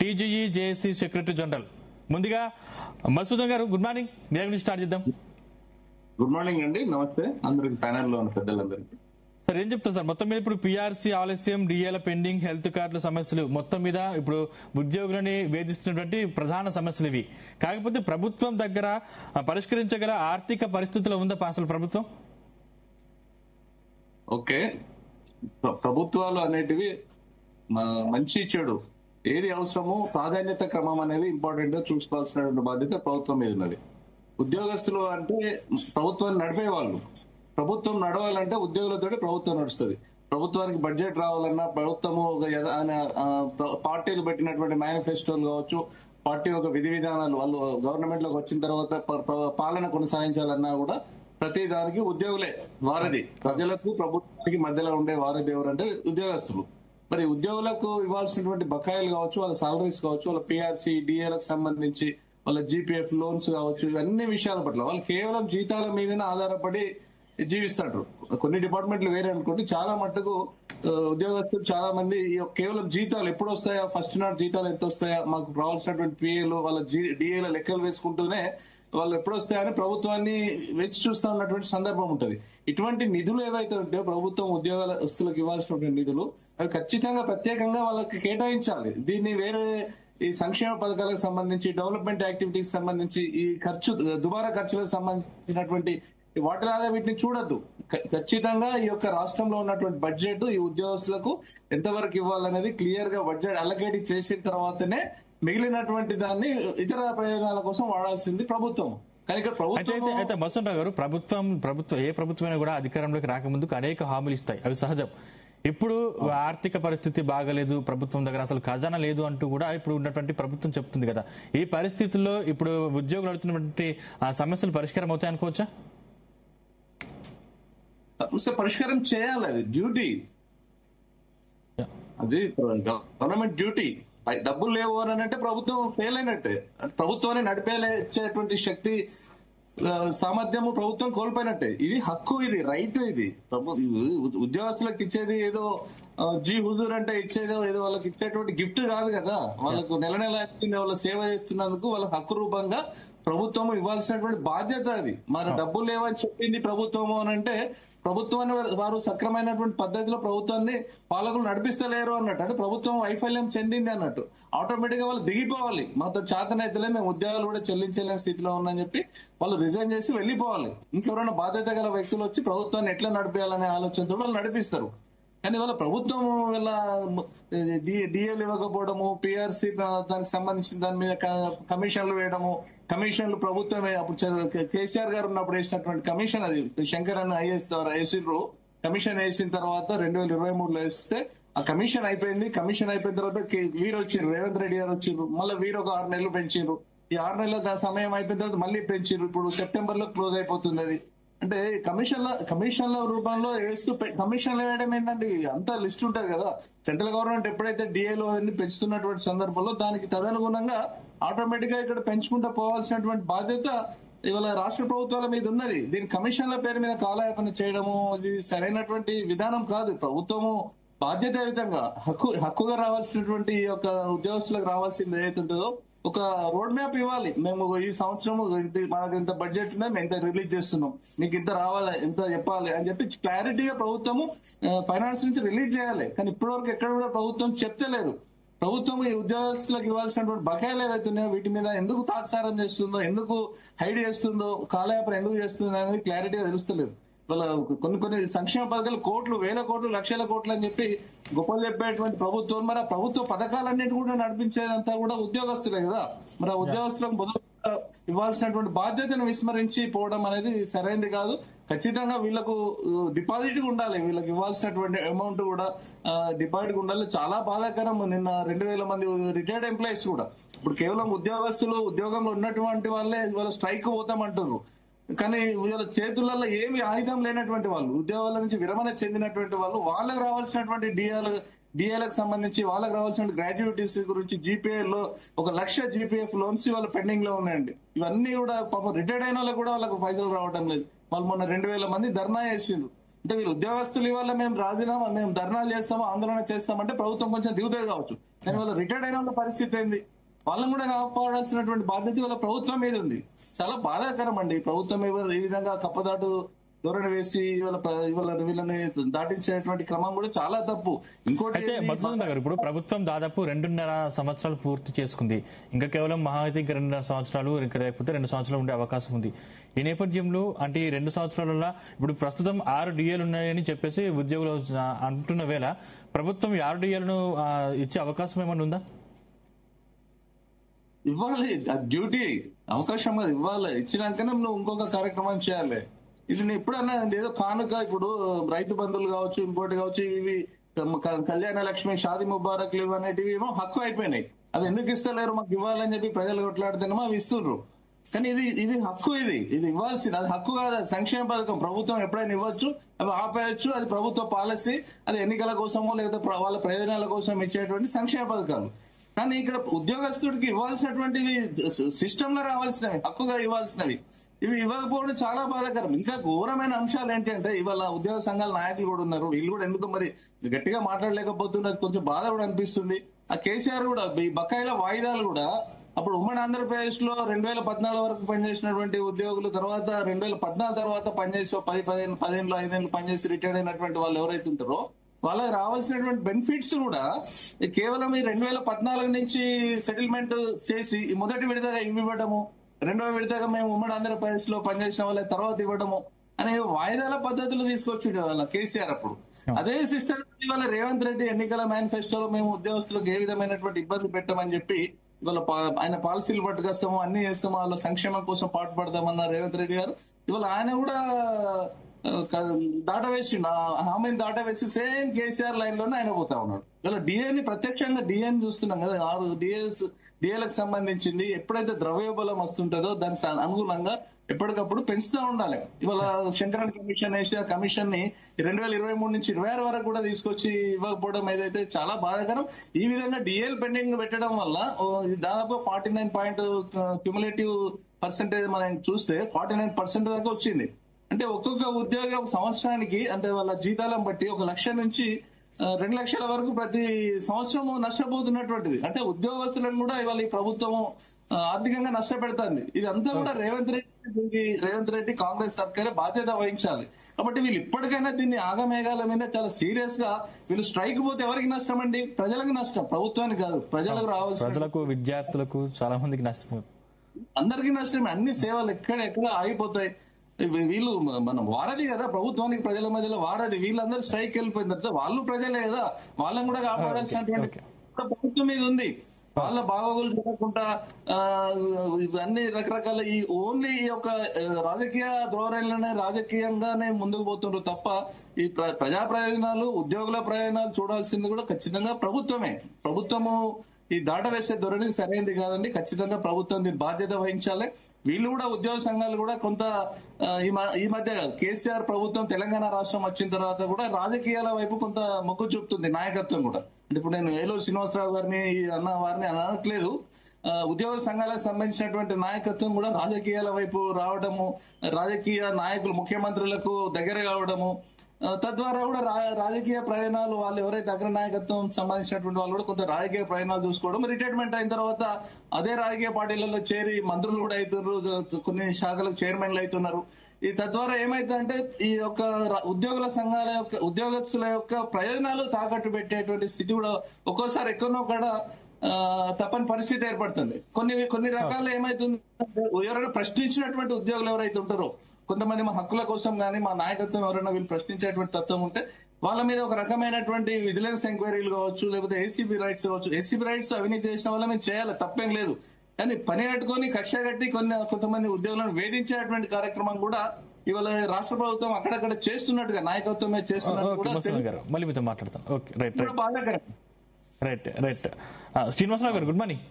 TGE JAC secretary general. ముందుగా మధుసూదన్ గారు good morning. మీ దగ్గర నుంచి స్టార్ట్ చేద్దాం. గుడ్ మార్నింగ్ అండి, నమస్తే అందరికి, ప్యానెల్ లో ఉన్న పెద్దలందరికీ. సార్ ఏం చెప్తారు సార్, మొత్తం మీద ఇప్పుడు పీఆర్సీ ఆలస్యం, డిఏల పెండింగ్, హెల్త్ కార్డుల సమస్యలు, మొత్తం మీద ఇప్పుడు ఉద్యోగులని వేధిస్తున్నటువంటి ప్రధాన సమస్యలు ఇవి. కాకపోతే ప్రభుత్వం దగ్గర పరిష్కరించగల ఆర్థిక పరిస్థితుల్లో ఉందా అసలు ప్రభుత్వం? ఓకే, ప్రభుత్వాలు అనేటివి మంచి చెడు ఏది అవసరమో ప్రాధాన్యత క్రమం అనేది ఇంపార్టెంట్ గా చూసుకోవాల్సినటువంటి బాధ్యత ప్రభుత్వం మీద ఉన్నది. ఉద్యోగస్తులు అంటే ప్రభుత్వాన్ని నడిపే వాళ్ళు. ప్రభుత్వం నడవాలంటే ఉద్యోగులతో ప్రభుత్వం నడుస్తుంది. ప్రభుత్వానికి బడ్జెట్ రావాలన్నా ప్రభుత్వము పార్టీలు పెట్టినటువంటి మేనిఫెస్టోలు కావచ్చు, పార్టీ ఒక విధి విధానాలు వాళ్ళు గవర్నమెంట్ లోకి వచ్చిన తర్వాత పాలన కొనసాగించాలన్నా కూడా ప్రతి దానికి ఉద్యోగులే వారధి. ప్రజలకు ప్రభుత్వానికి మధ్యలో ఉండే వారధి ఎవరంటే ఉద్యోగస్తులు. మరి ఉద్యోగులకు ఇవ్వాల్సినటువంటి బకాయిలు కావచ్చు, వాళ్ళ సాలరీస్ కావచ్చు, వాళ్ళ పీఆర్సీ డిఏలకు సంబంధించి వాళ్ళ జీపీఎఫ్ లోన్స్ కావచ్చు, ఇవన్నీ విషయాల పట్ల వాళ్ళు కేవలం జీతాల మీదనే ఆధారపడి జీవిస్తారు. కొన్ని డిపార్ట్మెంట్లు వేరే అనుకోండి, చాలా మట్టుకు ఉద్యోగస్తులు చాలా మంది కేవలం జీతాలు ఎప్పుడు వస్తాయా, ఫస్ట్ నాడు జీతాలు ఎంత వస్తాయా, మాకు రావాల్సినటువంటి పిఏలు వాళ్ళ డిఏల లెక్కలు వేసుకుంటూనే వాళ్ళు ఎప్పుడు వస్తాయని ప్రభుత్వాన్ని వెచ్చి చూస్తా ఉన్నటువంటి సందర్భం ఉంటుంది. ఇటువంటి నిధులు ఏవైతే ఉంటాయో ప్రభుత్వం ఉద్యోగస్తులకు ఇవ్వాల్సినటువంటి నిధులు అవి ఖచ్చితంగా ప్రత్యేకంగా వాళ్ళకి కేటాయించాలి. దీన్ని వేరే ఈ సంక్షేమ పథకాలకు సంబంధించి, డెవలప్మెంట్ యాక్టివిటీకి సంబంధించి, ఈ దుబారా ఖర్చులకు సంబంధించినటువంటి వాటిలాగా వీటిని చూడొద్దు. ఖచ్చితంగా ఈ యొక్క రాష్ట్రంలో ఉన్నటువంటి బడ్జెట్ ఈ ఉద్యోగస్తులకు ఎంతవరకు ఇవ్వాలనేది క్లియర్ గా బడ్జెట్ అలకేట్ చేసిన తర్వాతనే మిగిలినటువంటి దాన్ని ఇతర ప్రయోజనాల కోసం వాడాల్సింది ప్రభుత్వం. కానీ ఇక్కడ అయితే మసంరావు గారు, ఏ ప్రభుత్వమైనా కూడా అధికారంలోకి రాకముందుకు అనేక హామీలు ఇస్తాయి, అవి సహజం. ఇప్పుడు ఆర్థిక పరిస్థితి బాగలేదు, ప్రభుత్వం దగ్గర అసలు ఖజానా లేదు అంటూ కూడా ఇప్పుడు ఉన్నటువంటి ప్రభుత్వం చెప్తుంది కదా. ఈ పరిస్థితుల్లో ఇప్పుడు ఉద్యోగులు అడుగుతున్నటువంటి సమస్యలు పరిష్కారం అవుతాయి అనుకోవచ్చా? పరిష్కారం చేయాలి, అది డ్యూటీ, అది గవర్నమెంట్ డ్యూటీ. డబ్బులు లేవు అని అంటే ప్రభుత్వం ఫెయిల్ అయినట్టే. ప్రభుత్వాన్ని నడిపేచేటువంటి శక్తి సామర్థ్యము ప్రభుత్వం కోల్పోయినట్టే. ఇది హక్కు, ఇది రైట్. ఇది ఉద్యోగస్తులకు ఇచ్చేది ఏదో జీ హుజూర్ అంటే ఇచ్చేదో ఏదో వాళ్ళకి ఇచ్చేటువంటి గిఫ్ట్ కాదు కదా. వాళ్ళకు నెల వాళ్ళ సేవ చేస్తున్నందుకు వాళ్ళకి హక్కు రూపంగా ప్రభుత్వం ఇవ్వాల్సినటువంటి బాధ్యత అది. మరి డబ్బులు లేవని చెప్పింది ప్రభుత్వము అని అంటే ప్రభుత్వాన్ని వారు సక్రమైనటువంటి పద్ధతిలో ప్రభుత్వాన్ని పాలకులు నడిపిస్తలేరు అన్నట్టు, అంటే ప్రభుత్వం వైఫల్యం చెందింది అన్నట్టు. ఆటోమేటిక్ గా వాళ్ళు దిగిపోవాలి. మాతో చేతనైతేలే, మేము ఉద్యోగాలు కూడా చెల్లించలేని స్థితిలో ఉన్నాయని చెప్పి వాళ్ళు రిజైన్ చేసి వెళ్లిపోవాలి. ఇంకెవరైనా బాధ్యత గల వ్యక్తులు వచ్చి ప్రభుత్వాన్ని ఎట్లా నడిపేయాలనే ఆలోచనతో వాళ్ళు నడిపిస్తారు. కానీ వాళ్ళ ప్రభుత్వం వల్ల డిఏలు ఇవ్వకపోవడము, పిఆర్సీ దానికి సంబంధించిన దాని మీద కమిషన్లు వేయడము, కమిషన్లు ప్రభుత్వమే అప్పుడు కేసీఆర్ గారు ఉన్నప్పుడు వేసినటువంటి కమిషన్, అది శంకర్ అన్న ఐఏఎస్ ద్వారా వేసిండ్రు. కమిషన్ వేసిన తర్వాత 2023లో వేస్తే ఆ కమిషన్ అయిపోయింది. కమిషన్ అయిపోయిన తర్వాత వీరు వచ్చిండ్రు, రేవంత్ రెడ్డి గారు వచ్చిండ్రు. మళ్ళీ వీరు ఒక 6 నెలలు పెంచిండ్రు. ఈ 6 నెలల సమయం అయిపోయిన తర్వాత మళ్ళీ పెంచిండ్రు. ఇప్పుడు సెప్టెంబర్ లో క్లోజ్ అయిపోతుంది అది. అంటే కమిషన్ల రూపంలో వేస్తూ కమిషన్లు వేయడం ఏంటంటే అంతా లిస్ట్ ఉంటుంది కదా. సెంట్రల్ గవర్నమెంట్ ఎప్పుడైతే డిఏలో అన్ని పెంచుతున్నటువంటి సందర్భంలో దానికి తదనుగుణంగా ఆటోమేటిక్ గా ఇక్కడ పెంచుకుంటూ పోవాల్సినటువంటి బాధ్యత ఇవాళ రాష్ట్ర ప్రభుత్వాల మీద ఉన్నది. దీని కమిషన్ల పేరు మీద కాలయాపన చేయడము ఇది సరైనటువంటి విధానం కాదు. ప్రభుత్వము బాధ్యతాయుతంగా హక్కుగా రావాల్సినటువంటి ఈ యొక్క ఉద్యోగస్తులకు రావాల్సింది ఏదైతే ఉంటుందో ఒక రోడ్ మ్యాప్ ఇవ్వాలి. మేము ఈ సంవత్సరం మనకు ఇంత బడ్జెట్ ఉన్నాయి, మేము ఇంత రిలీజ్ చేస్తున్నాం, మీకు ఇంత రావాలి, ఇంత చెప్పాలి అని చెప్పి క్లారిటీగా ప్రభుత్వము ఫైనాన్స్ నుంచి రిలీజ్ చేయాలి. కానీ ఇప్పటివరకు ఎక్కడ కూడా ప్రభుత్వం చెప్తలేదు. ప్రభుత్వం ఈ ఉద్యోగస్తులకు ఇవ్వాల్సినటువంటి బకాయిలు ఏవైతే ఉన్నాయో వీటి మీద ఎందుకు తాత్సారం చేస్తుందో, ఎందుకు హైడ్ చేస్తుందో, కాలయాపన ఎందుకు చేస్తుందో అనేది క్లారిటీగా తెలుస్తలేదు. వాళ్ళ కొన్ని సంక్షేమ పథకాలు కోట్లు, వేల కోట్లు, లక్షల కోట్లు అని చెప్పి గొప్పలు చెప్పేటువంటి ప్రభుత్వం, మరి ఆ ప్రభుత్వ పథకాలన్నిటి కూడా నడిపించేదంతా కూడా ఉద్యోగస్తులే కదా. మరి ఆ ఉద్యోగస్తులకు మొదలు ఇవ్వాల్సినటువంటి బాధ్యతను విస్మరించి పోవడం అనేది సరైనది కాదు. ఖచ్చితంగా వీళ్ళకు డిపాజిట్ ఉండాలి, వీళ్ళకి ఇవ్వాల్సినటువంటి అమౌంట్ కూడా డిపాజిట్ ఉండాలి. చాలా బాధాకరం. నిన్న 2000 మంది రిటైర్డ్ ఎంప్లాయీస్ కూడా ఇప్పుడు కేవలం ఉద్యోగస్తులు, ఉద్యోగంలో ఉన్నటువంటి వాళ్ళే ఇవాళ స్ట్రైక్ పోతామంటారు. కానీ వీళ్ళ చేతులలో ఏమి ఆయుధం లేనటువంటి వాళ్ళు, ఉద్యోగాల నుంచి విరమణ చెందినటువంటి వాళ్ళు, వాళ్ళకి రావాల్సినటువంటి డిఏలకు సంబంధించి వాళ్ళకి రావాల్సిన గ్రాడ్యుయేటీస్ గురించి జీపీఏలో 1 లక్ష జీపీఎఫ్ లోన్స్ వాళ్ళు పెండింగ్ లో ఉన్నాయండి. ఇవన్నీ కూడా పాపం రిటైర్డ్ అయిన వాళ్ళకి కూడా వాళ్ళకు పైసలు రావడం లేదు. వాళ్ళు మొన్న 2000 మంది ధర్నా చేసిండ్రు. అంటే వీళ్ళు ఉద్యోగస్తులు ఇవాళ మేము రాజీనామా, మేము ధర్నాలు చేస్తాము, ఆందోళన చేస్తామంటే ప్రభుత్వం కొంచెం దిగుతుంది కావచ్చు, కానీ వాళ్ళ రిటైర్డ్ అయిన వాళ్ళ పరిస్థితి ఏంది? వాళ్ళని కూడా కాపాడాల్సినటువంటి బాధ్యత వాళ్ళ ప్రభుత్వం మీద ఉంది. చాలా బాధాకరం అండి. ప్రభుత్వం ఈ విధంగా కప్పదాటు ధోరణి వేసి వీళ్ళని దాటించేటువంటి క్రమం కూడా చాలా తప్పు. ఇంకోటి అయితే మధుసూదన్ గారు, ఇప్పుడు ప్రభుత్వం దాదాపు 2.5 సంవత్సరాలు పూర్తి చేసుకుంది. ఇంకా కేవలం మహా అయితే ఇంకా 2.5 సంవత్సరాలు, ఇంకా లేకపోతే 2 సంవత్సరాలు ఉండే అవకాశం ఉంది. ఈ నేపథ్యంలో అంటే ఈ 2 సంవత్సరాలలో ఇప్పుడు ప్రస్తుతం 6 డిఏలు ఉన్నాయని చెప్పేసి ఉద్యోగులు అంటున్న వేళ ప్రభుత్వం 6 డిఏలను ఇచ్చే అవకాశం ఏమైనా ఉందా? ఇవ్వాలి, డ్యూటీ, అవకాశం అది ఇవ్వాలి. ఇచ్చినాకనే నువ్వు ఇంకొక కార్యక్రమం చేయాలి. ఇది నేను ఎప్పుడన్నా ఏదో కానుక, ఇప్పుడు రైతు బంధువులు కావచ్చు, ఇంకోటి కావచ్చు, ఇవి కళ్యాణ లక్ష్మి, షాది ముబారక్లు ఇవనేటివి ఏమో హక్కు అయిపోయినాయి. అది ఎందుకు ఇస్తలేరు, మాకు ఇవ్వాలని చెప్పి ప్రజలు కొట్లాడితేనేమో అవి ఇస్తుండ్రు. కానీ ఇది హక్కు, ఇది ఇవ్వాల్సింది. అది హక్కు కాదు, అది సంక్షేమ పథకం. ప్రభుత్వం ఎప్పుడైనా ఇవ్వచ్చు, అవి ఆపేయచ్చు. అది ప్రభుత్వ పాలసీ. అది ఎన్నికల కోసమో లేకపోతే వాళ్ళ ప్రయోజనాల కోసం ఇచ్చేటువంటి సంక్షేమ పథకాలు. కానీ ఇక్కడ ఉద్యోగస్తుడికి ఇవ్వాల్సినటువంటివి సిస్టమ్ లో రావాల్సినవి, హక్కుగా ఇవ్వాల్సినవి, ఇవి ఇవ్వకపోవడం చాలా బాధాకరం. ఇంకా ఘోరమైన అంశాలు ఏంటి అంటే, ఇవాళ ఉద్యోగ సంఘాల నాయకులు కూడా ఉన్నారు, వీళ్ళు కూడా ఎందుకు మరి గట్టిగా మాట్లాడలేకపోతున్నారు, కొంచెం బాధ కూడా అనిపిస్తుంది. ఆ కేసీఆర్ కూడా ఈ బకాయిల వాయిదాలు కూడా అప్పుడు ఉమ్మడి ఆంధ్రప్రదేశ్ లో 2014 వరకు పనిచేసినటువంటి ఉద్యోగులు, తర్వాత 2014 తర్వాత పనిచేసి 10, 15, 5 పనిచేసి రిటైర్డ్ అయినటువంటి వాళ్ళు ఎవరైతే ఉంటారో వాళ్ళకి రావాల్సినటువంటి బెనిఫిట్స్ కూడా కేవలం ఈ 2014 నుంచి సెటిల్మెంట్ చేసి మొదటి విడతగా ఇవి ఇవ్వడము, రెండవ విడతగా మేము ఉమ్మడి ఆంధ్రప్రదేశ్ లో పనిచేసిన వాళ్ళ తర్వాత ఇవ్వడము అనే వాయిదాల పద్ధతులు తీసుకొచ్చిండే వాళ్ళ కేసీఆర్ అప్పుడు. అదే సిస్టమ్ ఇవాళ రేవంత్ రెడ్డి ఎన్నికల మేనిఫెస్టోలో మేము ఉద్యోగస్తులకు ఏ విధమైనటువంటి ఇబ్బంది పెట్టమని చెప్పి ఇవాళ ఆయన పాలసీలు పట్టుకొస్తాము, అన్ని చేస్తాము, వాళ్ళ సంక్షేమం కోసం పాటుపడతామన్న రేవంత్ రెడ్డి గారు ఇవాళ ఆయన కూడా దాటవేసి హామీని దాటవేసి సేమ్ కేసీఆర్ లైన్ లోనే ఆయన పోతా ఉన్నాడు. ఇలా డిఏని ప్రత్యక్షంగా డిఏని చూస్తున్నాం కదా, 6 డిఏలకు సంబంధించింది ఎప్పుడైతే ద్రవ్యోబలం వస్తుంటుందో దానికి అనుగుణంగా ఎప్పటికప్పుడు పెంచుతూ ఉండాలి. ఇవాళ శంకరన్ కమిషన్ వేసి ఆ కమిషన్ ని 2023 నుంచి 26 వరకు కూడా తీసుకొచ్చి ఇవ్వకపోవడం ఏదైతే చాలా బాధాకరం. ఈ విధంగా డిఏలు పెండింగ్ పెట్టడం వల్ల దాదాపు 49% క్యుములేటివ్ పర్సెంటేజ్ మనం చూస్తే 49% దాకా వచ్చింది. అంటే ఒక్కొక్క ఉద్యోగ సంవత్సరానికి అంటే వాళ్ళ జీతాలను బట్టి 1 లక్ష నుంచి 2 లక్షల వరకు ప్రతి సంవత్సరం నష్టపోతున్నటువంటిది. అంటే ఉద్యోగస్తులను కూడా ఇవాళ ఈ ప్రభుత్వం ఆర్థికంగా నష్టపెడుతుంది. ఇదంతా కూడా రేవంత్ రెడ్డి కాంగ్రెస్ సర్కారే బాధ్యత వహించాలి. కాబట్టి వీళ్ళు ఇప్పటికైనా దీన్ని ఆగమేఘాల మీద చాలా సీరియస్ గా వీళ్ళు స్ట్రైక్ పోతే ఎవరికి నష్టం అండి? ప్రజలకు నష్టం, ప్రభుత్వానికి కాదు. ప్రజలకు ప్రజలకు, విద్యార్థులకు, చాలా మందికి నష్టం, అందరికీ నష్టమే. అన్ని సేవలు ఎక్కడ ఆగిపోతాయి. వీళ్ళు మనం వారధి కదా, ప్రభుత్వానికి ప్రజల మధ్యలో వారధి. వీళ్ళందరూ స్ట్రైక్ వెళ్ళిపోయిన తర్వాత వాళ్ళు ప్రజలే కదా, వాళ్ళని కూడా కాపాడాల్సినటువంటి ప్రభుత్వం మీద ఉంది. వాళ్ళ బాగోగులు చూడకుండా అన్ని రకరకాల ఈ ఓన్లీ ఈ యొక్క రాజకీయ ధోరణిలోనే రాజకీయంగానే ముందుకు పోతున్నారు తప్ప ఈ ప్రజా ప్రయోజనాలు, ఉద్యోగుల ప్రయోజనాలు చూడాల్సింది కూడా ఖచ్చితంగా ప్రభుత్వమే. ప్రభుత్వము ఈ దాట వేసే ధోరణి సరైనది కాదండి. ఖచ్చితంగా ప్రభుత్వం దీని బాధ్యత వహించాలి. వీళ్ళు కూడా ఉద్యోగ సంఘాలు కూడా కొంత ఈ మధ్య కేసీఆర్ ప్రభుత్వం తెలంగాణ రాష్ట్రం వచ్చిన తర్వాత కూడా రాజకీయాల వైపు కొంత మొగ్గు చూపుతుంది నాయకత్వం కూడా. అంటే ఇప్పుడు నేను ఏలూరు శ్రీనివాసరావు గారిని వారిని అనట్లేదు, ఉద్యోగ సంఘాలకు సంబంధించినటువంటి నాయకత్వం కూడా రాజకీయాల వైపు రావడము, రాజకీయ నాయకులు ముఖ్యమంత్రులకు దగ్గర కావడము, తద్వారా కూడా రాజకీయ ప్రయాణాలు వాళ్ళు ఎవరైతే అగ్ర నాయకత్వం సంబంధించినటువంటి వాళ్ళు కూడా కొంత రాజకీయ ప్రయాణాలు చూసుకోవడం, రిటైర్మెంట్ అయిన తర్వాత అదే రాజకీయ పార్టీలలో చేరి మంత్రులు కూడా అవుతున్నారు, కొన్ని శాఖలకు చైర్మన్లు అవుతున్నారు. ఈ తద్వారా ఏమైతుందంటే ఈ యొక్క ఉద్యోగుల సంఘాల యొక్క ఉద్యోగస్తుల యొక్క ప్రయోజనాలు తాకట్టు పెట్టేటువంటి స్థితి కూడా ఒక్కోసారి ఎక్కడో కూడా తప్పని పరిస్థితి ఏర్పడుతుంది. కొన్ని రకాలు ఏమైతుంది, ఎవరైనా ప్రశ్నించినటువంటి ఉద్యోగులు ఎవరైతే ఉంటారో, కొంతమంది మా హక్కుల కోసం కానీ మా నాయకత్వం ఎవరైనా వీళ్ళు ప్రశ్నించేటువంటి తత్వం ఉంటే వాళ్ళ మీద ఒక రకమైనటువంటి విజిలెన్స్ ఎంక్వైరీలు కావచ్చు, లేకపోతే ఏసీబీ రైట్స్ కావచ్చు. ఏసీబీ రైట్స్ అవినీతి చేసిన వాళ్ళ మీద చేయాలి, తప్పేం లేదు. కానీ పని కట్టుకొని కక్ష కట్టి కొంతమంది ఉద్యోగులను వేధించేటువంటి కార్యక్రమం కూడా ఇవాళ రాష్ట్ర ప్రభుత్వం అక్కడక్కడ చేస్తున్నట్టుగా నాయకత్వమే చేస్తున్నట్టు మళ్ళీ మీతో మాట్లాడతాను. బాధాకరం. రైట్ శ్రీనివాసరావు గారు, గుడ్ మార్నింగ్.